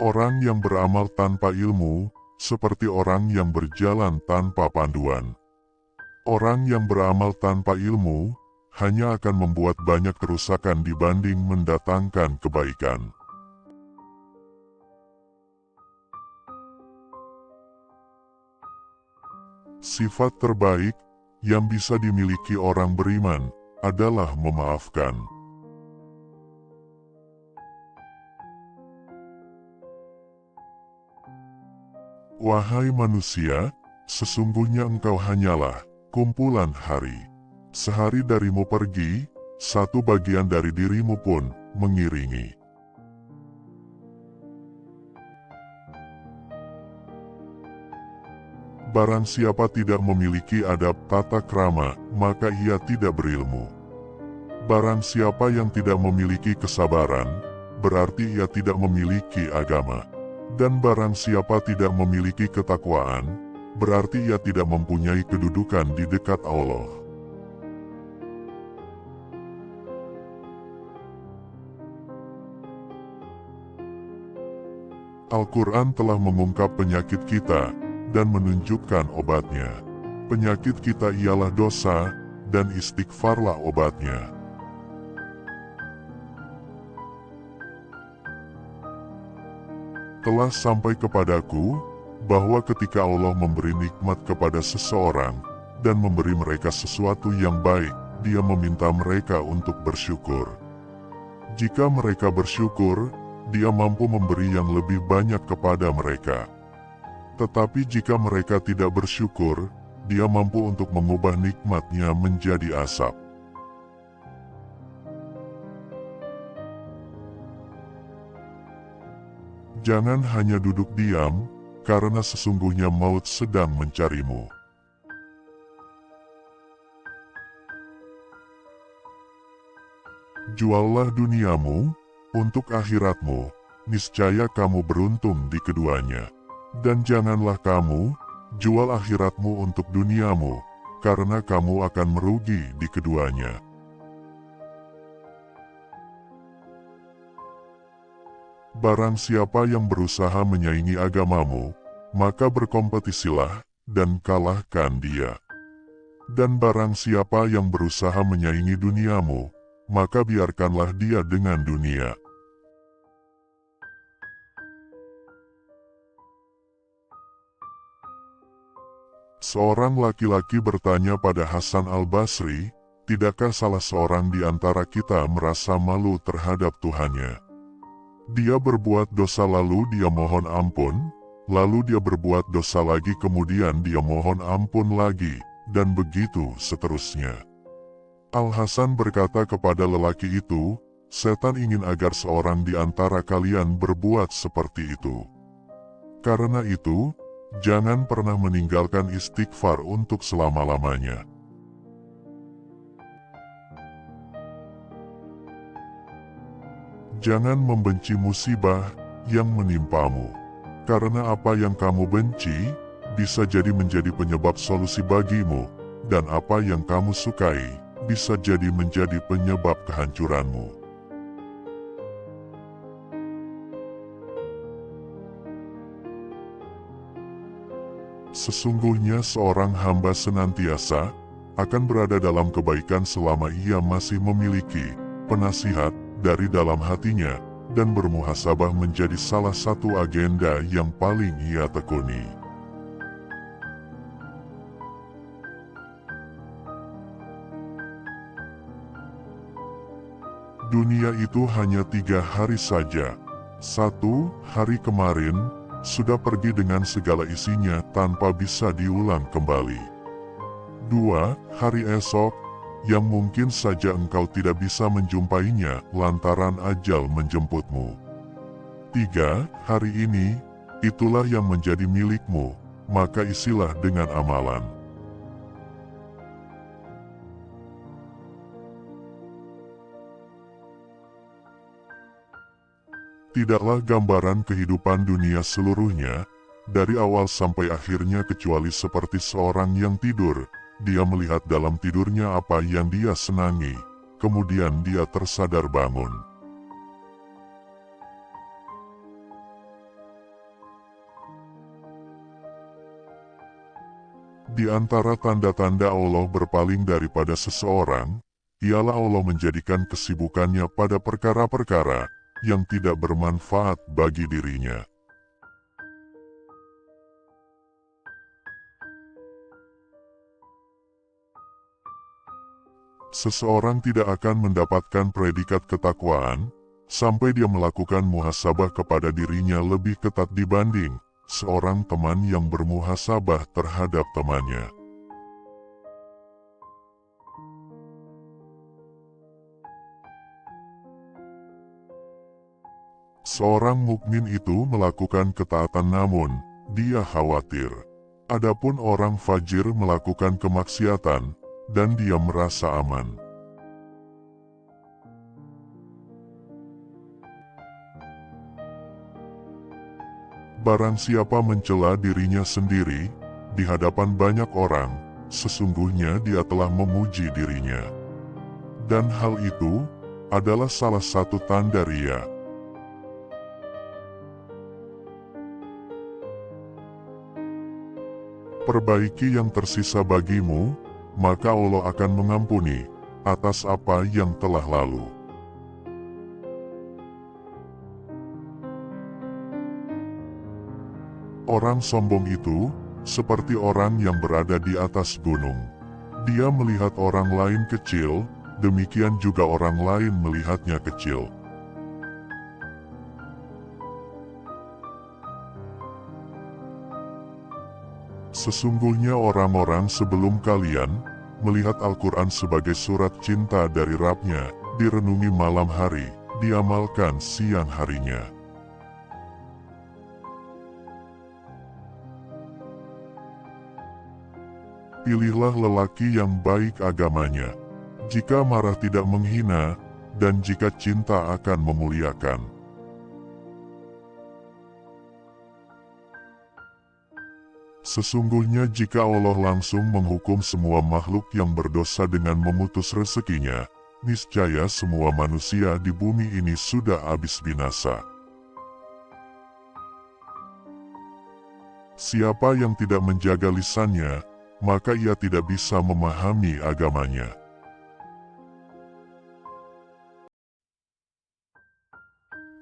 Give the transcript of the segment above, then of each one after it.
Orang yang beramal tanpa ilmu, seperti orang yang berjalan tanpa panduan. Orang yang beramal tanpa ilmu, hanya akan membuat banyak kerusakan dibanding mendatangkan kebaikan. Sifat terbaik yang bisa dimiliki orang beriman adalah memaafkan. Wahai manusia, sesungguhnya engkau hanyalah kumpulan hari. Sehari darimu pergi, satu bagian dari dirimu pun mengiringi. Barang siapa tidak memiliki adab tata krama, maka ia tidak berilmu. Barang siapa yang tidak memiliki kesabaran, berarti ia tidak memiliki agama. Dan barang siapa tidak memiliki ketakwaan, berarti ia tidak mempunyai kedudukan di dekat Allah. Al-Quran telah mengungkap penyakit kita dan menunjukkan obatnya. Penyakit kita ialah dosa, dan istighfarlah obatnya. Telah sampai kepadaku, bahwa ketika Allah memberi nikmat kepada seseorang, dan memberi mereka sesuatu yang baik, Dia meminta mereka untuk bersyukur. Jika mereka bersyukur, Dia mampu memberi yang lebih banyak kepada mereka. Tetapi jika mereka tidak bersyukur, Dia mampu untuk mengubah nikmat-Nya menjadi asap. Jangan hanya duduk diam, karena sesungguhnya maut sedang mencarimu. Juallah duniamu untuk akhiratmu, niscaya kamu beruntung di keduanya. Dan janganlah kamu jual akhiratmu untuk duniamu, karena kamu akan merugi di keduanya. Barang siapa yang berusaha menyaingi agamamu, maka berkompetisilah dan kalahkan dia. Dan barang siapa yang berusaha menyaingi duniamu, maka biarkanlah dia dengan dunia. Seorang laki-laki bertanya pada Hasan al-Basri, "Tidakkah salah seorang di antara kita merasa malu terhadap Tuhannya? Dia berbuat dosa lalu dia mohon ampun, lalu dia berbuat dosa lagi kemudian dia mohon ampun lagi, dan begitu seterusnya." Al-Hasan berkata kepada lelaki itu, "Setan ingin agar seorang di antara kalian berbuat seperti itu. Karena itu, jangan pernah meninggalkan istighfar untuk selama-lamanya." Jangan membenci musibah yang menimpamu, karena apa yang kamu benci bisa jadi menjadi penyebab solusi bagimu, dan apa yang kamu sukai bisa jadi menjadi penyebab kehancuranmu. Sesungguhnya seorang hamba senantiasa akan berada dalam kebaikan selama ia masih memiliki penasihat dari dalam hatinya, dan bermuhasabah menjadi salah satu agenda yang paling ia tekuni. Dunia itu hanya 3 hari saja. 1 hari kemarin sudah pergi dengan segala isinya tanpa bisa diulang kembali. 2 hari esok, yang mungkin saja engkau tidak bisa menjumpainya lantaran ajal menjemputmu. 3 hari ini, itulah yang menjadi milikmu, maka isilah dengan amalan. Tidaklah gambaran kehidupan dunia seluruhnya, dari awal sampai akhirnya kecuali seperti seorang yang tidur. Dia melihat dalam tidurnya apa yang dia senangi, kemudian dia tersadar bangun. Di antara tanda-tanda Allah berpaling daripada seseorang, ialah Allah menjadikan kesibukannya pada perkara-perkara yang tidak bermanfaat bagi dirinya. Seseorang tidak akan mendapatkan predikat ketakwaan sampai dia melakukan muhasabah kepada dirinya lebih ketat dibanding seorang teman yang bermuhasabah terhadap temannya. Seorang mukmin itu melakukan ketaatan namun dia khawatir. Adapun orang fajir melakukan kemaksiatan dan dia merasa aman. Barang siapa mencela dirinya sendiri di hadapan banyak orang, sesungguhnya dia telah memuji dirinya. Dan hal itu adalah salah satu tanda riya. Perbaiki yang tersisa bagimu, maka Allah akan mengampuni atas apa yang telah lalu. Orang sombong itu seperti orang yang berada di atas gunung. Dia melihat orang lain kecil, demikian juga orang lain melihatnya kecil. Sesungguhnya orang-orang sebelum kalian melihat Al-Quran sebagai surat cinta dari Rabb-nya, direnungi malam hari, diamalkan siang harinya. Pilihlah lelaki yang baik agamanya, jika marah tidak menghina, dan jika cinta akan memuliakan. Sesungguhnya jika Allah langsung menghukum semua makhluk yang berdosa dengan memutus rezekinya, niscaya semua manusia di bumi ini sudah habis binasa. Siapa yang tidak menjaga lisannya, maka ia tidak bisa memahami agamanya.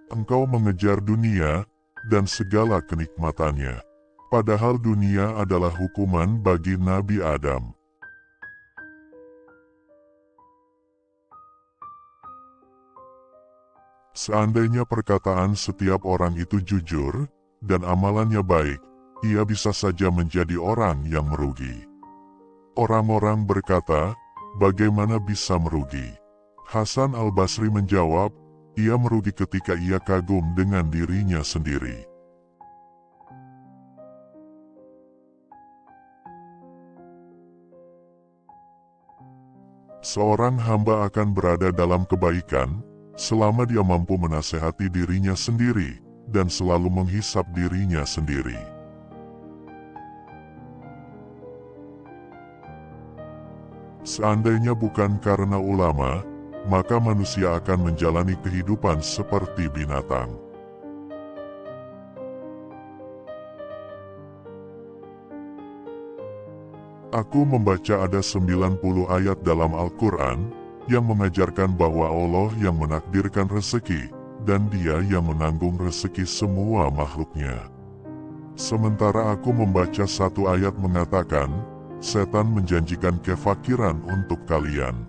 Engkau mengejar dunia dan segala kenikmatannya, padahal dunia adalah hukuman bagi Nabi Adam. Seandainya perkataan setiap orang itu jujur dan amalannya baik, ia bisa saja menjadi orang yang merugi. Orang-orang berkata, bagaimana bisa merugi? Hasan Al-Basri menjawab, ia merugi ketika ia kagum dengan dirinya sendiri. Seorang hamba akan berada dalam kebaikan selama dia mampu menasehati dirinya sendiri dan selalu menghisap dirinya sendiri. Seandainya bukan karena ulama, maka manusia akan menjalani kehidupan seperti binatang. Aku membaca ada 90 ayat dalam Al-Quran yang mengajarkan bahwa Allah yang menakdirkan rezeki dan Dia yang menanggung rezeki semua makhluknya. Sementara aku membaca satu ayat mengatakan, setan menjanjikan kefakiran untuk kalian.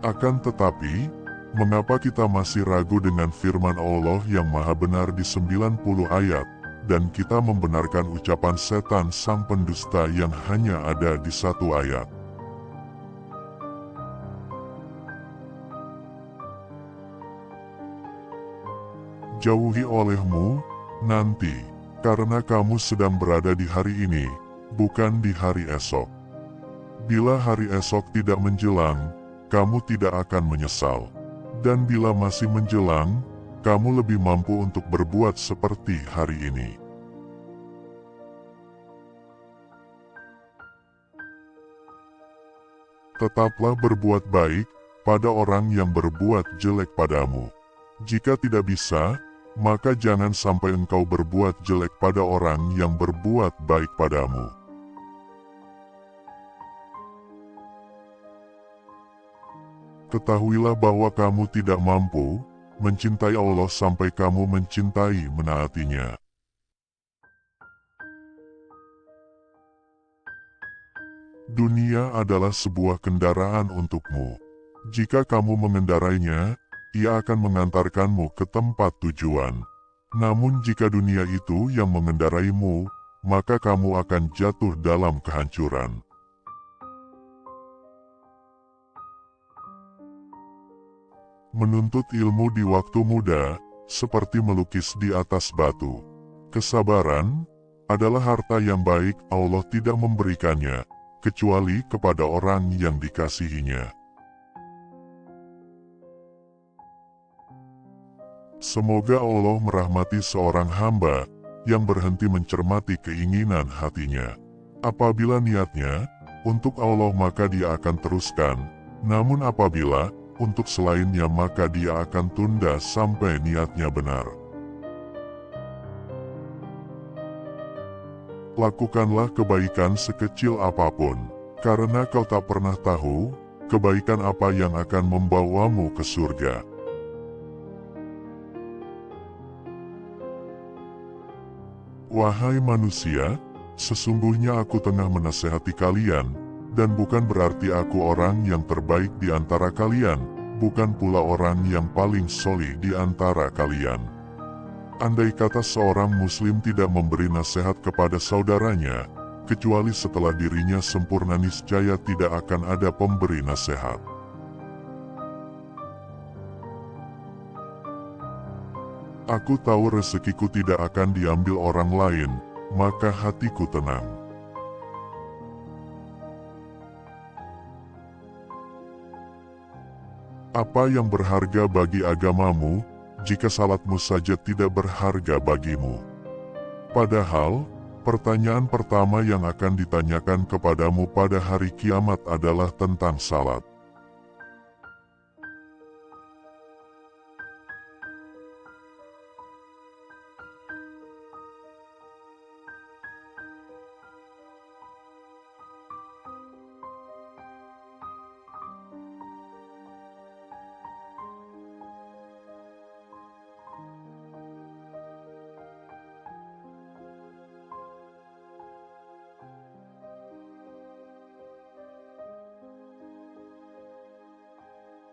Akan tetapi, mengapa kita masih ragu dengan firman Allah yang maha benar di 90 ayat, dan kita membenarkan ucapan setan sang pendusta yang hanya ada di satu ayat? Jauhi olehmu nanti, karena kamu sedang berada di hari ini, bukan di hari esok. Bila hari esok tidak menjelang, kamu tidak akan menyesal. Dan bila masih menjelang, kamu lebih mampu untuk berbuat seperti hari ini. Tetaplah berbuat baik pada orang yang berbuat jelek padamu. Jika tidak bisa, maka jangan sampai engkau berbuat jelek pada orang yang berbuat baik padamu. Ketahuilah bahwa kamu tidak mampu mencintai Allah sampai kamu mencintai menaatinya. Dunia adalah sebuah kendaraan untukmu. Jika kamu mengendarainya, ia akan mengantarkanmu ke tempat tujuan. Namun jika dunia itu yang mengendaraimu, maka kamu akan jatuh dalam kehancuran. Menuntut ilmu di waktu muda, seperti melukis di atas batu. Kesabaran adalah harta yang baik. Allah tidak memberikannya, kecuali kepada orang yang dikasihinya. Semoga Allah merahmati seorang hamba yang berhenti mencermati keinginan hatinya. Apabila niatnya untuk Allah, maka dia akan teruskan. Namun apabila untuk selainnya, maka dia akan tunda sampai niatnya benar. Lakukanlah kebaikan sekecil apapun, karena kau tak pernah tahu kebaikan apa yang akan membawamu ke surga. Wahai manusia, sesungguhnya aku tengah menasehati kalian, dan bukan berarti aku orang yang terbaik di antara kalian, bukan pula orang yang paling solih di antara kalian. Andai kata seorang muslim tidak memberi nasihat kepada saudaranya, kecuali setelah dirinya sempurna, niscaya tidak akan ada pemberi nasihat. Aku tahu rezekiku tidak akan diambil orang lain, maka hatiku tenang. Apa yang berharga bagi agamamu, jika salatmu saja tidak berharga bagimu? Padahal, pertanyaan pertama yang akan ditanyakan kepadamu pada hari kiamat adalah tentang salat.